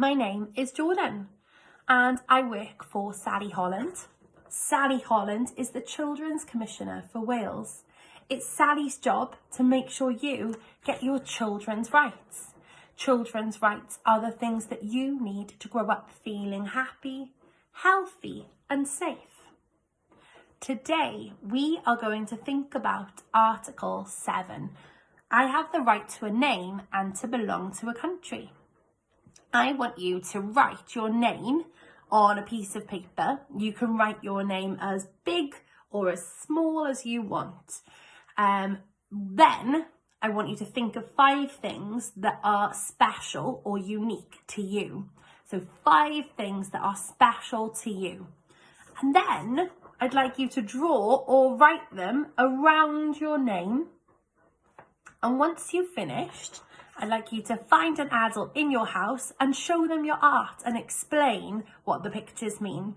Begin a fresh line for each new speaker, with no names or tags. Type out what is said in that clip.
My name is Jordan and I work for Sally Holland. Sally Holland is the Children's Commissioner for Wales. It's Sally's job to make sure you get your children's rights. Children's rights are the things that you need to grow up feeling happy, healthy and safe. Today we are going to think about Article 7. I have the right to a name and to belong to a country. I want you to write your name on a piece of paper. You can write your name as big or as small as you want. Then I want you to think of 5 things that are special or unique to you. So 5 things that are special to you. And then I'd like you to draw or write them around your name. And once you've finished, I'd like you to find an adult in your house and show them your art and explain what the pictures mean.